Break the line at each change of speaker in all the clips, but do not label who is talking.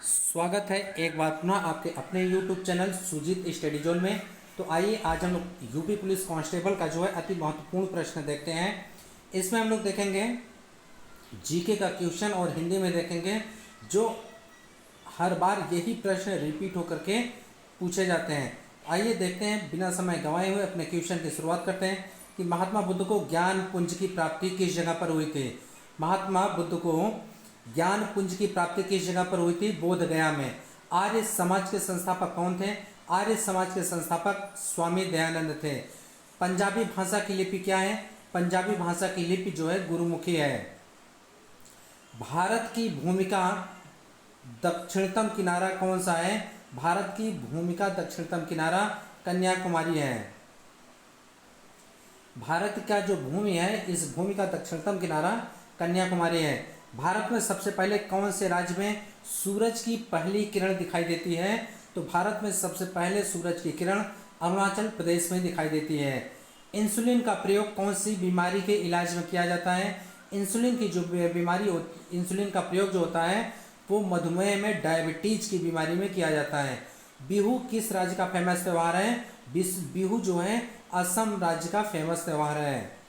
स्वागत है एक बार पुनः आपके अपने YouTube channel Sujeet study zone में। तो आइए आज हम लोग यूपी पुलिस कांस्टेबल का जो है अति महत्वपूर्ण प्रश्न देखते हैं। इसमें हम लोग देखेंगे जीके का क्वेश्चन और हिंदी में देखेंगे जो हर बार यही प्रश्न रिपीट होकर के पूछे जाते हैं। आइए देखते हैं, बिना समय गंवाए हुए अपने क्वेश्चन की शुरुआत करते हैं कि महात्मा बुद्ध को ज्ञान पुंज की प्राप्ति किस जगह पर हुई थी। महात्मा बुद्ध को ज्ञान पुंज की प्राप्ति किस जगह पर हुई थी? बोध गया में। आर्य समाज के संस्थापक कौन थे? आर्य समाज के संस्थापक स्वामी दयानंद थे। पंजाबी भाषा की लिपि क्या है? पंजाबी भाषा की लिपि जो है गुरुमुखी है। भारत की भूमिका दक्षिणतम किनारा कौन सा है? भारत की भूमिका दक्षिणतम किनारा कन्याकुमारी है। भारत का जो भूमि है, इस भूमि का दक्षिणतम किनारा कन्याकुमारी है। भारत में सबसे पहले कौन से राज्य में सूरज की पहली किरण दिखाई देती है? तो भारत में सबसे पहले सूरज की किरण अरुणाचल प्रदेश में दिखाई देती है। इंसुलिन का प्रयोग कौन सी बीमारी के इलाज में किया जाता है? इंसुलिन की जो बीमारी इंसुलिन का प्रयोग जो होता है वो मधुमेह में डायबिटीज की बीमारी में किया जाता है। बिहू किस राज्य का फेमस त्यौहार है? बिहू जो है असम राज्य का फेमस त्यौहार है।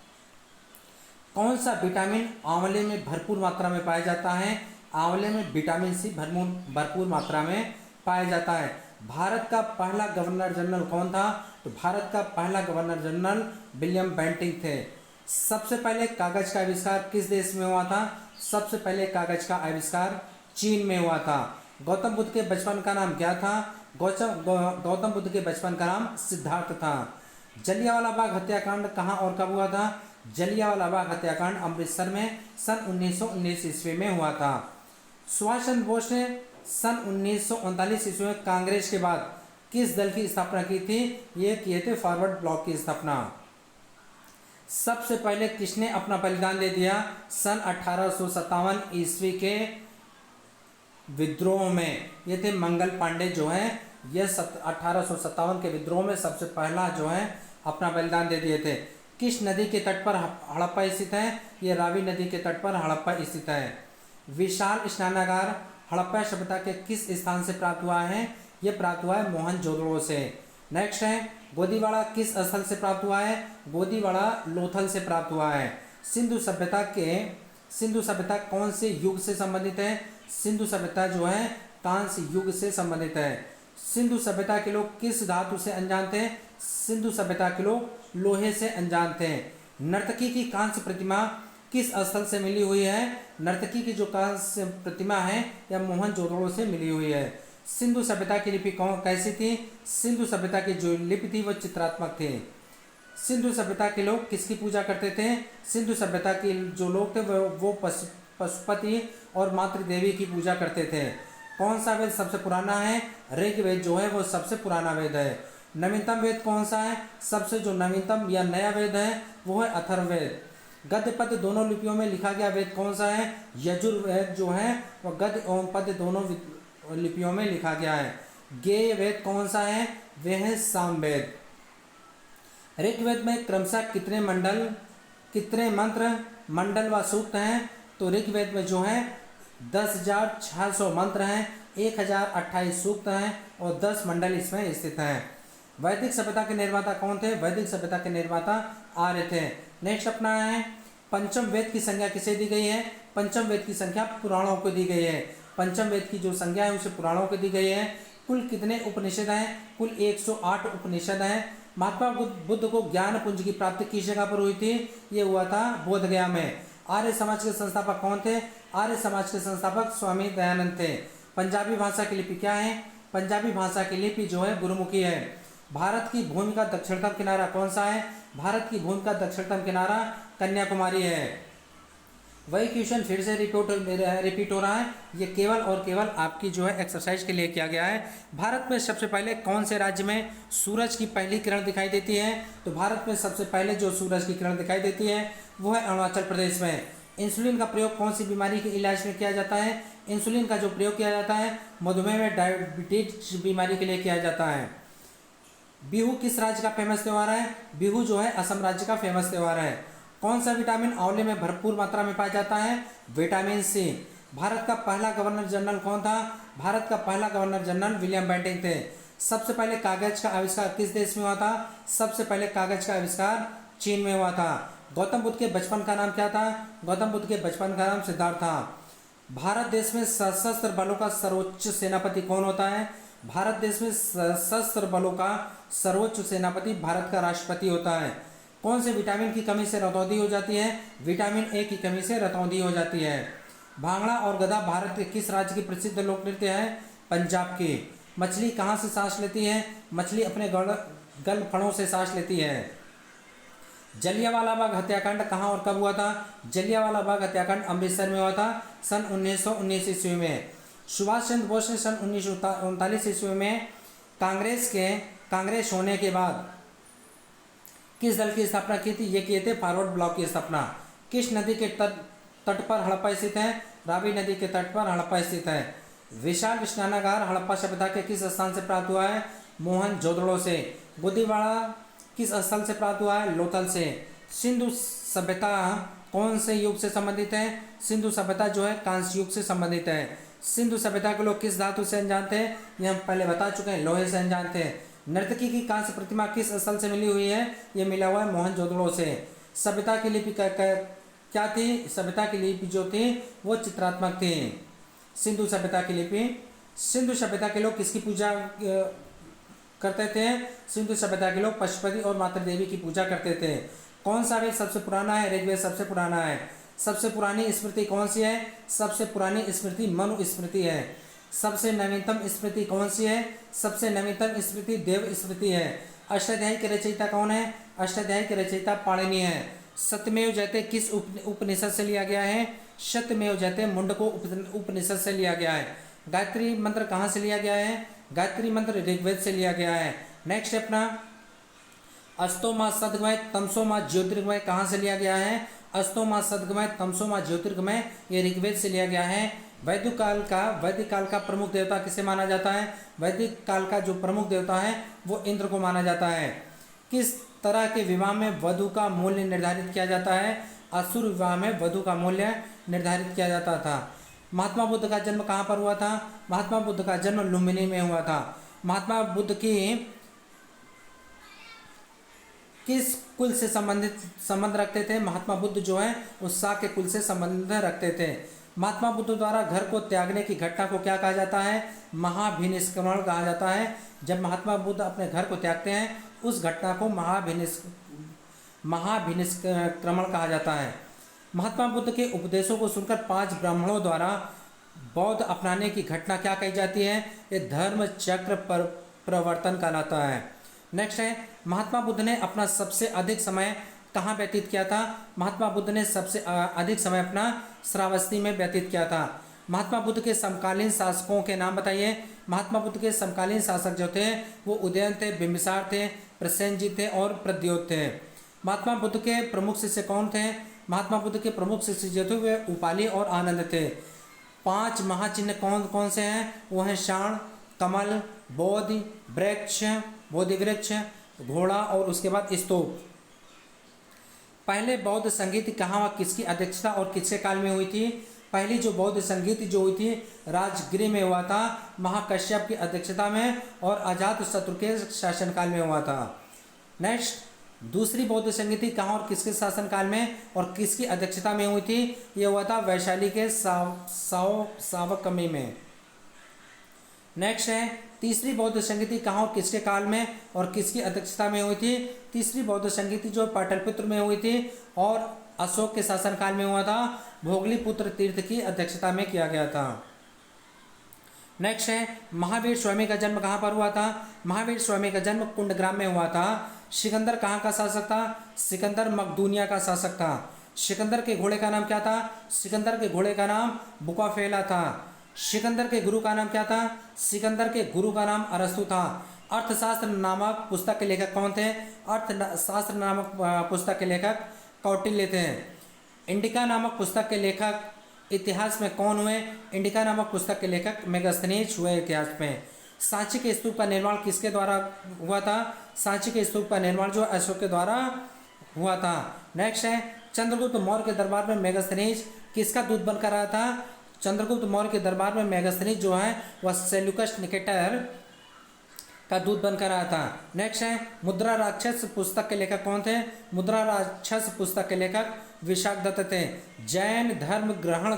कौन सा विटामिन आंवले में भरपूर मात्रा में पाया जाता है? आंवले में विटामिन सी भरपूर मात्रा में पाया जाता है। भारत का पहला गवर्नर जनरल कौन था? तो भारत का पहला गवर्नर जनरल विलियम बेंटिंक थे। सबसे पहले कागज का आविष्कार किस देश में हुआ था? सबसे पहले कागज का आविष्कार चीन में हुआ था। गौतम बुद्ध के बचपन का नाम क्या था? गौतम बुद्ध के बचपन का नाम सिद्धार्थ था। जलियांवाला बाग हत्याकांड कहाँ और कब हुआ था? जलियांवाला बाग हत्याकांड अमृतसर में सन 1919 ईस्वी में हुआ था। सुभाष चंद्र बोस ने सन 1939 ईस्वी में कांग्रेस के बाद किस दल की स्थापना की थी? ये किए थे फॉरवर्ड ब्लॉक की स्थापना। सबसे पहले किसने अपना बलिदान दे दिया? सन 1857 ईस्वी के विद्रोह में। ये थे मंगल पांडे जो है, ये 1857 के विद्रोह में सबसे पहला जो है अपना बलिदान दे दिए थे। किस नदी के तट पर हड़प्पा स्थित है? ये रावी नदी के तट पर हड़प्पा स्थित है। विशाल स्नानागार हड़प्पा सभ्यता के किस स्थान से प्राप्त हुआ है? ये प्राप्त हुआ है मोहनजोदड़ो से। नेक्स्ट है गोदीवाड़ा किस स्थल से प्राप्त हुआ है? गोदीवाड़ा लोथल से प्राप्त हुआ है। सिंधु सभ्यता कौन से युग से संबंधित है? सिंधु सभ्यता जो है कांस्य युग से संबंधित है। सिंधु सभ्यता के लोग किस धातु से अनजान थे? सिंधु सभ्यता के लोग लोहे से अनजान थे। नर्तकी की कांस्य प्रतिमा किस स्थल से मिली हुई है? नर्तकी की जो कांस्य प्रतिमा है यह मोहनजोदड़ो से मिली हुई है। सिंधु सभ्यता की लिपि कैसी थी? सिंधु सभ्यता की जो लिपि थी वह चित्रात्मक थी। सिंधु सभ्यता के लोग किसकी पूजा करते थे? सिंधु सभ्यता के जो लोग थे वो पशुपति और मातृदेवी की पूजा करते थे। कौन सा वेद सबसे पुराना है? ऋग्वेद जो है वो सबसे पुराना वेद है। नवीनतम वेद कौन सा है? सबसे जो नवीनतम या नया वेद है वो है अथर्ववेद। गद्य पद्य दोनों लिपियों में लिखा गया वेद कौन सा है? यजुर्वेद जो है वह गद्य एवं पद्य दोनों लिपियों में लिखा गया है। गेय वेद कौन सा है? वह है सामवेद। ऋग्वेद में क्रमशः कितने मंत्र मंडल व सूक्त हैं? तो ऋग्वेद में जो है 10,600 मंत्र हैं, 1028 सूक्त हैं और 10 मंडल इसमें स्थित हैं। वैदिक सभ्यता के निर्माता कौन थे? वैदिक सभ्यता के निर्माता आर्य थे। नेक्स्ट अपना है पंचम वेद की संज्ञा किसे दी गई है? पंचम वेद की संख्या पुराणों को दी गई है। पंचम वेद की जो संज्ञा है उसे पुराणों को दी गई है। कुल कितने उपनिषद हैं? कुल 108 उपनिषद हैं। महात्मा बुद्ध को ज्ञान पुंज की प्राप्ति किस जगह पर हुई थी? ये हुआ था बोध गया में। आर्य समाज के संस्थापक कौन थे? आर्य समाज के संस्थापक स्वामी दयानंद थे। पंजाबी भाषा की लिपि क्या है? पंजाबी भाषा की लिपि जो है गुरुमुखी है। भारत की भूमि का दक्षिणतम किनारा कौन सा है? भारत की भूमि का दक्षिणतम किनारा कन्याकुमारी है। वही क्वेश्चन फिर से रिपीट हो रहा है। ये केवल और केवल आपकी जो है एक्सरसाइज के लिए किया गया है। भारत में सबसे पहले कौन से राज्य में सूरज की पहली किरण दिखाई देती है? तो भारत में सबसे पहले जो सूरज की किरण दिखाई देती है वो है अरुणाचल प्रदेश में। इंसुलिन का प्रयोग कौन सी बीमारी के इलाज में किया जाता है? इंसुलिन का जो प्रयोग किया जाता है मधुमेह में डायबिटीज बीमारी के लिए किया जाता है। बिहू किस राज्य का फेमस त्यौहार है? बिहू जो है असम राज्य का फेमस त्यौहार है। कौन सा विटामिन आंवले में भरपूर मात्रा में पाया जाता है? Vitamin C. भारत का पहला गवर्नर जनरल कौन था? भारत का पहला गवर्नर जनरल विलियम बेंटिंक थे। सबसे पहले कागज का आविष्कार किस देश में हुआ था? सबसे पहले कागज का आविष्कार चीन में हुआ था। गौतम बुद्ध के बचपन का नाम क्या था? गौतम बुद्ध के बचपन का नाम सिद्धार्थ था। भारत देश में सशस्त्र बलों का सर्वोच्च सेनापति कौन होता है? भारत देश में सशस्त्र बलों का सर्वोच्च सेनापति भारत का राष्ट्रपति होता है। कौन से विटामिन की कमी से रतौंधी हो जाती है? विटामिन ए की कमी से रतौंधी हो जाती है। भांगड़ा और गधा भारत के किस राज्य की प्रसिद्ध लोक नृत्य है? पंजाब की। मछली कहाँ से सांस लेती है? मछली अपने गलफड़ों से सांस लेती है। जलियांवाला बाग हत्याकांड कहाँ और कब हुआ था? जलियांवाला बाग हत्याकांड अमृतसर में हुआ था सन 1919 ईस्वी में। सुभाष चंद्र बोस ने सन 1939 ईस्वी में कांग्रेस होने के बाद किस दल की स्थापना की थी? ये किए थे फॉरवर्ड ब्लॉक की स्थापना। किस नदी के तट पर हड़प्पा स्थित है? रावी नदी के तट पर हड़प्पा स्थित है। विशाल स्नानागार हड़प्पा सभ्यता के किस स्थान से प्राप्त हुआ है? मोहनजोदड़ो से। गुदीवाड़ा किस स्थल से प्राप्त हुआ है? लोथल से। सिंधु सभ्यता कौन से युग से संबंधित है? सिंधु सभ्यता जो है कांस्य युग से संबंधित है। सिंधु सभ्यता के लोग किस धातु से अनजान थे? ये हम पहले बता चुके हैं, लोहे से अनजान थे। नर्तकी की कांस्य प्रतिमा किस स्थल से मिली हुई है? ये मिला हुआ है मोहनजोदड़ो से। सभ्यता की लिपि क्या थी? सभ्यता की लिपि जो थी वो चित्रात्मक थी। सिंधु सभ्यता की लिपि। सिंधु सभ्यता के लोग किसकी पूजा करते थे? सिंधु सभ्यता के लोग पशुपति और मातृ देवी की पूजा करते थे। कौन सा वेद सबसे पुराना है? ऋग्वेद सबसे पुराना है। सबसे पुरानी स्मृति कौन सी है? सबसे पुरानी स्मृति मनु स्मृति है। सबसे नवीनतम स्मृति कौन सी है? सबसे नवीनतम स्मृति देव स्मृति है। अष्टाध्यायी के रचयिता कौन है? अष्टाध्यायी के रचयिता पाणिनि है। सत्यमेव जयते किस उपनिषद से लिया गया है? सत्यमेव जयते मुंडको उपनिषद से लिया गया है। गायत्री मंत्र कहाँ से लिया गया है? गायत्री मंत्र ऋग्वेद से लिया गया है। नेक्स्ट अपना अस्तोमा सदगमय तमसोमा ज्योतिर्गमय कहाँ से लिया गया है? अस्तोमा सदगमय तमसोमा ज्योतिर्गमय ये ऋग्वेद से लिया गया है। वैदिक काल का प्रमुख देवता किसे माना जाता है? वैदिक काल का जो प्रमुख देवता है वो इंद्र को माना जाता है। किस तरह के विवाह में वधु का मूल्य निर्धारित किया जाता है? असुर विवाह में वधु का मूल्य निर्धारित किया जाता था। महात्मा बुद्ध का जन्म कहाँ पर हुआ था? महात्मा बुद्ध का जन्म लुम्बिनी में हुआ था। महात्मा बुद्ध की किस कुल से संबंध रखते थे? महात्मा बुद्ध जो है उस शाक्य कुल से संबंध रखते थे। महात्मा बुद्ध द्वारा घर को त्यागने की घटना को क्या कहा जाता है? महाभिनिष्क्रमण कहा जाता है। जब महात्मा बुद्ध अपने घर को त्यागते हैं उस घटना को महाभिनिष्क्रमण कहा जाता है। महात्मा बुद्ध के उपदेशों को सुनकर 5 ब्राह्मणों द्वारा बौद्ध अपनाने की घटना क्या कही जाती है? ये धर्म चक्र पर प्रवर्तन कहलाता है। नेक्स्ट है महात्मा बुद्ध ने अपना सबसे अधिक समय कहाँ व्यतीत किया था? महात्मा बुद्ध ने सबसे अधिक समय अपना श्रावस्ती में व्यतीत किया था। महात्मा बुद्ध के समकालीन शासकों के नाम बताइए। महात्मा बुद्ध के समकालीन शासक जो थे वो उदयन थे, बिंबिसार थे, प्रसेनजीत थे और प्रद्योत थे। महात्मा बुद्ध के प्रमुख शिष्य कौन थे? महात्मा बुद्ध के प्रमुख शिष्य जो थे वे उपाली और आनंद थे। 5 महाचिन्ह कौन कौन से हैं? वो हैं शाण, कमल, बोधि वृक्ष, घोड़ा और उसके बाद स्तूप। पहले बौद्ध संगीत कहाँ व किसकी अध्यक्षता और किसके काल में हुई थी? पहली जो बौद्ध संगीत जो हुई थी राजगृह में हुआ था, महाकश्यप की अध्यक्षता में और अजातशत्रु के शासनकाल में हुआ था। नेक्स्ट दूसरी बौद्ध संगीति कहाँ और किसके शासनकाल में और किसकी अध्यक्षता में हुई थी? ये हुआ था वैशाली के सावकमी में। नेक्स्ट है तीसरी बौद्ध संगीति कहाँ और किसके काल में और किसकी अध्यक्षता में हुई थी? तीसरी बौद्ध संगीति जो पाटलिपुत्र में हुई थी और अशोक के शासनकाल में हुआ था। भोगलीपुत्र तीर्थ की अध्यक्षता में किया गया था। नेक्स्ट है महावीर स्वामी का जन्म कहाँ पर हुआ था? महावीर स्वामी का जन्म कुंडग्राम में हुआ था। सिकंदर कहाँ का शासक था? सिकंदर मकदूनिया का शासक था। सिकंदर के घोड़े का नाम क्या था? सिकंदर के घोड़े का नाम बुकाफेला था। सिकंदर के गुरु का नाम क्या था? सिकंदर के गुरु का नाम अरस्तु था। अर्थशास्त्र नामक पुस्तक के लेखक कौन थे? अर्थशास्त्र नामक पुस्तक के लेखक कौटिल्य थे। इंडिका नामक पुस्तक के लेखक इतिहास में कौन हुए? इंडिका नामक पुस्तक के लेखक मेगास्थनीज हुए इतिहास में। सांची के स्तूप का निर्माण किसके द्वारा हुआ था? सांची के स्तूप का निर्माण जो अशोक के द्वारा हुआ था। नेक्स्ट है चंद्रगुप्त मौर्य के दरबार में मेगास्थनीज किसका दूत बनकर आया था? चंद्रगुप्त मौर्य के दरबार में मेगास्थनीज जो है वह सेल्यूकस निकेटर का दूत बनकर आया था। नेक्स्ट है मुद्रा राक्षस पुस्तक के लेखक कौन थे? मुद्रा राक्षस पुस्तक के लेखक विशाखदत्त थे। जैन धर्म ग्रहण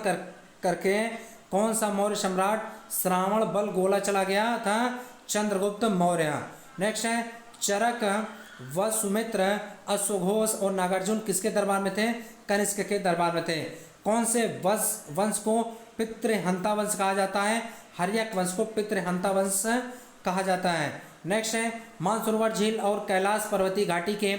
करके कौन सा मौर्य सम्राट श्रावण बल गोला चला गया था? चंद्रगुप्त मौर्य। नेक्स्ट है चरक वसुमित्र अश्वघोष और नागार्जुन किसके दरबार में थे? कनिष्क के दरबार में थे। कौन से वंश को पितृहंता वंश कहा जाता है? हर्यक वंश को पितृहंता वंश कहा जाता है। नेक्स्ट है मानसरोवर झील और कैलाश पर्वतीय घाटी के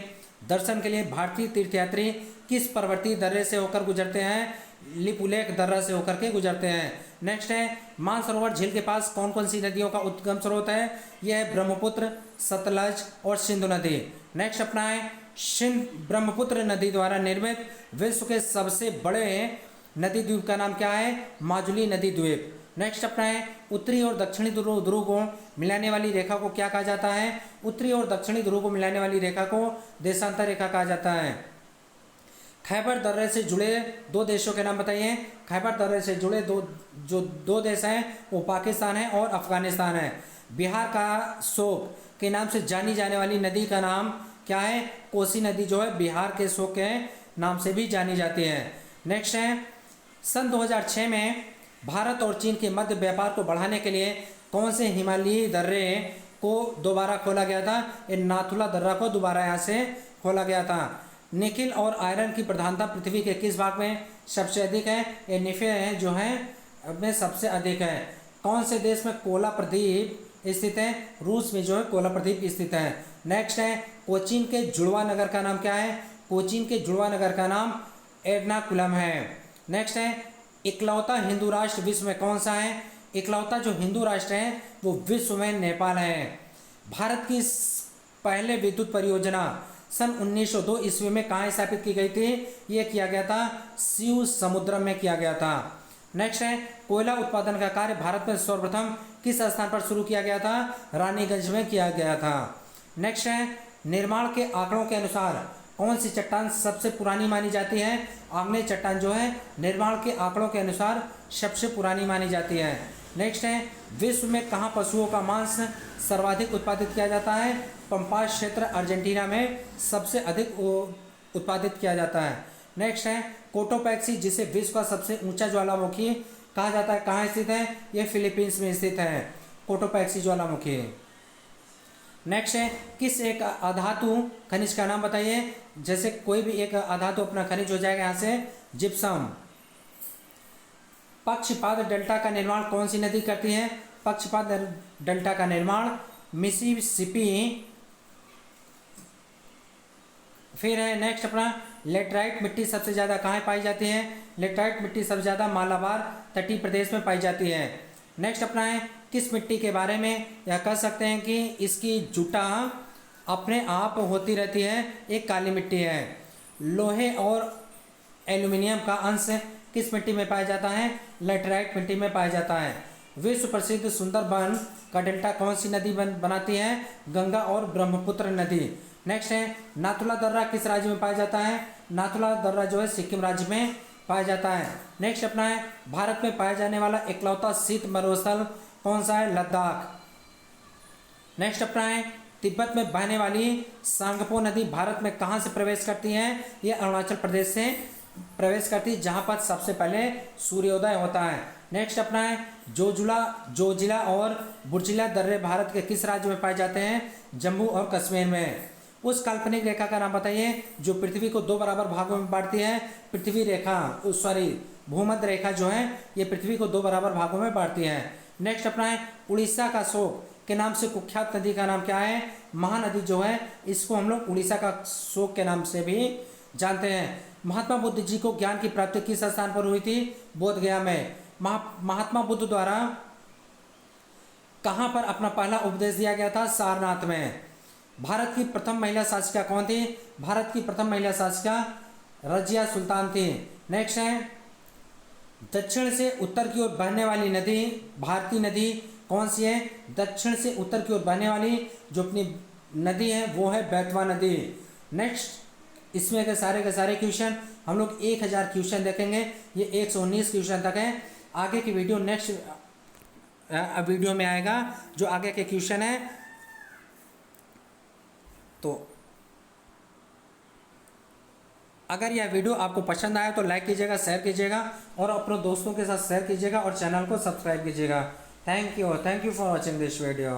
दर्शन के लिए भारतीय तीर्थयात्री किस पर्वतीय दर्रे से होकर गुजरते हैं? लिपुलेख दर्रा से होकर के गुजरते हैं। नेक्स्ट है मानसरोवर झील के पास कौन कौन सी नदियों का उद्गम स्रोत है? यह है ब्रह्मपुत्र, सतलज और सिंधु नदी। नेक्स्ट अपना है ब्रह्मपुत्र नदी द्वारा निर्मित विश्व के सबसे बड़े नदी द्वीप का नाम क्या है? माजुली नदी द्वीप। नेक्स्ट अपना है उत्तरी और दक्षिणी ध्रुव को मिलाने वाली रेखा को क्या कहा जाता है? उत्तरी और दक्षिणी ध्रुव को मिलाने वाली रेखा को देशांतर रेखा कहा जाता है। खैबर दर्रे से जुड़े दो देशों के नाम बताइए। खैबर दर्रे से जुड़े दो देश हैं वो पाकिस्तान है और अफगानिस्तान है। बिहार का शोक के नाम से जानी जाने वाली नदी का नाम क्या है? कोसी नदी जो है बिहार के शोक के नाम से भी जानी जाती है। नेक्स्ट है सन 2006 में भारत और चीन के मध्य व्यापार को बढ़ाने के लिए कौन से हिमालयी दर्रे को दोबारा खोला गया था? इन नाथुला दर्रा को दोबारा यहाँ से खोला गया था। निकिल और आयरन की प्रधानता पृथ्वी के किस भाग में सबसे अधिक है? ये निफे जो है में सबसे अधिक है। कौन से देश में कोला प्रदीप स्थित है? रूस में जो है कोला प्रदीप स्थित है। नेक्स्ट है कोचीन के जुड़वा नगर का नाम क्या है? कोचीन के जुड़वा नगर का नाम एर्नाकुलम है। नेक्स्ट है इकलौता हिंदू राष्ट्र विश्व में कौन सा है? इकलौता जो हिंदू राष्ट्र है वो विश्व में नेपाल है। भारत की पहले विद्युत परियोजना सन 1902 ईस्वी में कहाँ स्थापित की गई थी? ये किया गया था शिव समुद्रम में किया गया था। नेक्स्ट है कोयला उत्पादन का कार्य भारत में सर्वप्रथम किस स्थान पर शुरू किया गया था? रानीगंज में किया गया था। नेक्स्ट है निर्माण के आंकड़ों के अनुसार कौन सी चट्टान सबसे पुरानी मानी जाती है? आग्नेय चट्टान जो है निर्माण के आंकड़ों के अनुसार सबसे पुरानी मानी जाती है। नेक्स्ट है विश्व में कहाँ पशुओं का मांस सर्वाधिक उत्पादित किया जाता है? पंपास क्षेत्र अर्जेंटीना में सबसे अधिक उत्पादित किया जाता है। नेक्स्ट है कोटोपैक्सी जिसे विश्व का सबसे ऊंचा ज्वालामुखी कहा जाता है कहाँ स्थित है? यह फिलीपींस में स्थित है कोटोपैक्सी ज्वालामुखी। नेक्स्ट है किस एक अधातु खनिज का नाम बताइए। जैसे कोई भी एक अधातु अपना खनिज हो जाएगा यहाँ से जिप्सम। पक्षपात डेल्टा का निर्माण कौन सी नदी करती है? पक्षपात डेल्टा का निर्माण मिसिसिपी। फिर है नेक्स्ट अपना लेटराइट मिट्टी सबसे ज़्यादा कहाँ पाई जाती है? लेटराइट मिट्टी सबसे ज़्यादा मालाबार तटीय प्रदेश में पाई जाती है। नेक्स्ट अपना है किस मिट्टी के बारे में यह कह सकते हैं कि इसकी जुटा अपने आप होती रहती है? एक काली मिट्टी है। लोहे और एल्यूमिनियम का अंश किस मिट्टी में पाया जाता है? लेटराइट मिट्टी में पाया जाता है। विश्व प्रसिद्ध सुंदरबन का डेल्टा कौन सी नदी बनाती है? गंगा और ब्रह्मपुत्र नदी। नेक्स्ट है नाथुला दर्रा किस राज्य में पाया जाता है? नाथुला दर्रा जो है सिक्किम राज्य में पाया जाता है। नेक्स्ट अपना है भारत में पाया जाने वाला इकलौता शीत मरुस्थल कौन सा है? लद्दाख। नेक्स्ट अपना है तिब्बत में बहने वाली सांगपो नदी भारत में कहाँ से प्रवेश करती है? ये अरुणाचल प्रदेश से प्रवेश करती है जहाँ पर सबसे पहले सूर्योदय होता है। नेक्स्ट अपना है जोजिला और बुर्जिला दर्रे भारत के किस राज्य में पाए जाते हैं? जम्मू और कश्मीर में। उस काल्पनिक रेखा का नाम बताइए जो पृथ्वी को दो बराबर भागों में बांटती है। पृथ्वी रेखा भूमध्य रेखा जो है ये पृथ्वी को दो बराबर भागों में बांटती है। नेक्स्ट अपना है उड़ीसा का शोक के नाम से कुख्यात नदी का नाम क्या है? महानदी जो है इसको हम लोग उड़ीसा का शोक के नाम से भी जानते हैं। महात्मा बुद्ध जी को ज्ञान की प्राप्ति किस स्थान पर हुई थी? बोध गया में। महात्मा बुद्ध द्वारा कहाँ पर अपना पहला उपदेश दिया गया था? सारनाथ में। भारत की प्रथम महिला शासिका कौन थी? भारत की प्रथम महिला शासिका रजिया सुल्तान थी। नेक्स्ट है दक्षिण से उत्तर की ओर बहने वाली नदी भारतीय नदी कौन सी है? दक्षिण से उत्तर की ओर बहने वाली जो अपनी नदी है वो है बेतवा नदी। नेक्स्ट इसमें के सारे क्वेश्चन हम लोग 1000 क्वेश्चन देखेंगे। ये 119 क्वेश्चन तक है। आगे की वीडियो नेक्स्ट वीडियो में आएगा जो आगे के क्वेश्चन है। तो अगर यह वीडियो आपको पसंद आया तो लाइक कीजिएगा, शेयर कीजिएगा और अपने दोस्तों के साथ शेयर कीजिएगा और चैनल को सब्सक्राइब कीजिएगा। Thank you for watching this video.